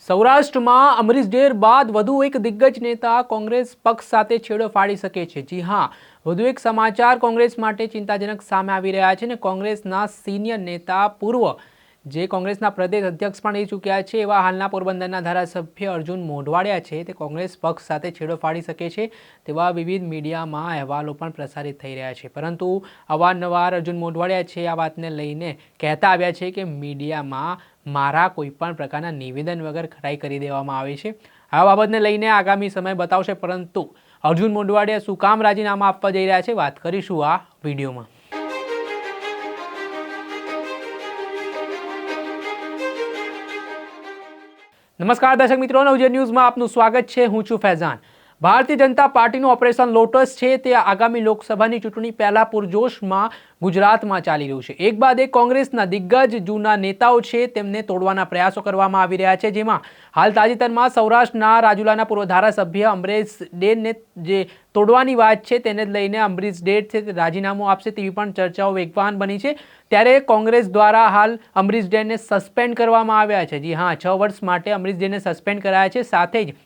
સૌરાષ્ટ્રમાં અમરીશ ડેર બાદ વધુ એક દિગ્ગજ નેતા કોંગ્રેસ પક્ષ સાથે છેડો ફાડી શકે છે। જી હા, વધુ એક સમાચાર કોંગ્રેસ માટે ચિંતાજનક સામે આવી રહ્યા છે ને કોંગ્રેસના સિનિયર નેતા પૂર્વ જે કોંગ્રેસના પ્રદેશ અધ્યક્ષ પણ રહી ચૂક્યા છે એવા હાલના પોરબંદરના ધારાસભ્ય અર્જુન મોઢવાડિયા છે તે કોંગ્રેસ પક્ષ સાથે છેડો ફાડી શકે છે તેવા વિવિધ મીડિયામાં અહેવાલો પણ પ્રસારિત થઈ રહ્યા છે। પરંતુ અવારનવાર અર્જુન મોઢવાડિયા છે આ વાતને લઈને કહેતા આવ્યા છે કે મીડિયામાં મારા કોઈપણ પ્રકારના નિવેદન વગર ખરાઈ કરી દેવામાં આવે છે। આ બાબતને લઈને આગામી સમય બતાવશે, પરંતુ અર્જુન મોઢવાડિયા શું કામ રાજીનામા આપવા જઈ રહ્યા છે વાત કરીશું આ વિડીયોમાં। નમસ્કાર દર્શક મિત્રો, નવજીવન ન્યૂઝમાં આપનું સ્વાગત છે। હું છું ફૈઝાન। ભારતીય જનતા પાર્ટીનું ઓપરેશન લોટસ છે તે આગામી લોકસભાની ચૂંટણી પહેલા પૂરજોશમાં ગુજરાતમાં ચાલી રહ્યું છે। એક બાદ એક કોંગ્રેસના દિગ્ગજ જૂના નેતાઓ છે તેમને તોડવાના પ્રયાસો કરવામાં આવી રહ્યા છે, જેમાં હાલ તાજેતરમાં સૌરાષ્ટ્રના રાજુલાના પૂર્વ ધારાસભ્ય અમરીશ ડેરને જે તોડવાની વાત છે તેને લઈને અમરીશ ડેર છે તે રાજીનામું આપશે તેવી પણ ચર્ચાઓ વેગવાન બની છે। ત્યારે કોંગ્રેસ દ્વારા હાલ અમરીશ ડેરને સસ્પેન્ડ કરવામાં આવ્યા છે। જી હા, 6 વર્ષ માટે અમરીશ ડેરને સસ્પેન્ડ કરાયા છે। સાથે જ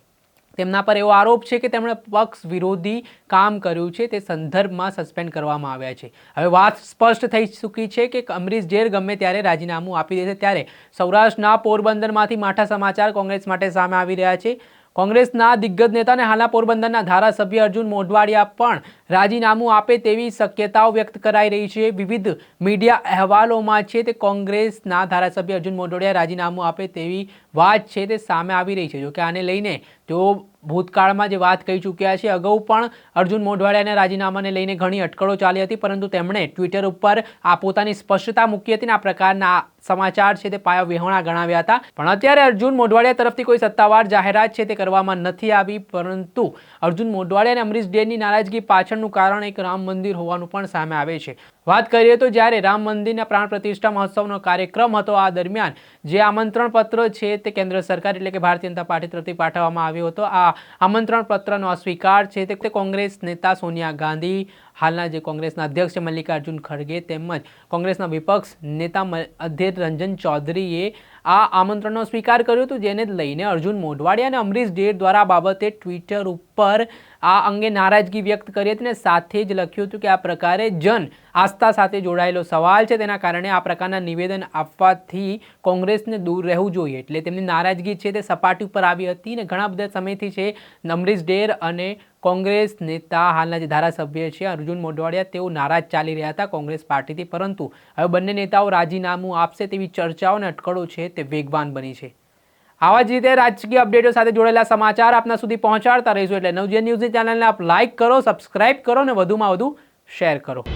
તેમના પર એવો આરોપ છે કે તેમણે પક્ષ વિરોધી કામ કર્યું છે તે સંદર્ભમાં સસ્પેન્ડ કરવામાં આવ્યા છે। હવે વાત સ્પષ્ટ થઈ ચૂકી છે કે અમરીશ ડેર ગમે ત્યારે રાજીનામું આપી દેશે। ત્યારે સૌરાષ્ટ્રના પોરબંદરમાંથી માઠા સમાચાર કોંગ્રેસ માટે સામે આવી રહ્યા છે। કોંગ્રેસના દિગ્ગજ નેતા અને હાલના પોરબંદરના ધારાસભ્ય અર્જુન મોઢવાડિયા પણ રાજીનામું આપે તેવી શક્યતાઓ વ્યક્ત કરાઈ રહી છે। વિવિધ મીડિયા અહેવાલોમાં છે તે કોંગ્રેસના ધારાસભ્ય અર્જુન મોઢવાડિયા રાજીનામું આપે તેવી વાત છે તે સામે આવી રહી છે। જોકે આને લઈને તેઓ ભૂતકાળમાં જે વાત કહી ચૂક્યા છે, અગાઉ પણ અર્જુન મોઢવાડિયાના રાજીનામાને લઈને ઘણી અટકળો ચાલી હતી, પરંતુ તેમણે ટ્વિટર ઉપર આ પોતાની સ્પષ્ટતા મૂકી હતી અને આ પ્રકારના સમાચાર છે તે પાયા વિહોણા ગણાવ્યા હતા। પણ અત્યારે અર્જુન મોઢવાડિયા તરફથી કોઈ સત્તાવાર જાહેરાત છે તે કરવામાં નથી આવી, પરંતુ અર્જુન મોઢવાડિયા અને અમરીશ ડેરની નારાજગી પાછળનું કારણ એક રામ મંદિર હોવાનું પણ સામે આવે છે। વાત કરીએ તો જ્યારે રામ મંદિરના પ્રાણ પ્રતિષ્ઠા મહોત્સવનો કાર્યક્રમ હતો, આ દરમિયાન જે આમંત્રણ પત્ર છે તે કેન્દ્ર સરકાર એટલે કે ભારતીય જનતા પાર્ટી તરફથી પાઠવવામાં આવ્યો હતો। આ આમંત્રણ પત્રનો અસ્વીકાર છે તે કોંગ્રેસ નેતા સોનિયા ગાંધી, હાલના જે કોંગ્રેસના અધ્યક્ષ છે મલ્લિકાર્જુન ખડગે તેમજ કોંગ્રેસના વિપક્ષ નેતા અધીર રંજન ચૌધરીએ આ આમંત્રણનો સ્વીકાર કર્યો હતો, જેને લઈને અર્જુન મોઢવાડિયા અને અમરીશ ડેર દ્વારા આ બાબતે ટ્વિટર ઉપર આ અંગે નારાજગી વ્યક્ત કરી હતી અને સાથે જ લખ્યું હતું કે આ પ્રકારે જન આસ્થા સાથે જોડાયેલો સવાલ છે, તેના કારણે આ પ્રકારના નિવેદન આપવાથી કોંગ્રેસને દૂર રહેવું જોઈએ। એટલે તેમની નારાજગી છે તે સપાટી ઉપર આવી હતી અને ઘણા બધા સમયથી છે અમરીશ ડેર અને કોંગ્રેસ નેતા હાલના જે ધારાસભ્ય છે અર્જુન મોઢવાડિયા તેઓ નારાજ ચાલી રહ્યા હતા કોંગ્રેસ પાર્ટીથી, પરંતુ હવે બંને નેતાઓ રાજીનામું આપશે તેવી ચર્ચાઓ અને અટકળો છે તે વેગવાન બની છે। આવા જ રીતે રાજકીય અપડેટો સાથે જોડાયેલા સમાચાર આપના સુધી પહોંચાડતા રહીશું, એટલે નવજીવન ન્યૂઝની ચેનલને આપ લાઇક કરો, સબસ્ક્રાઇબ કરો અને વધુમાં વધુ શેર કરો।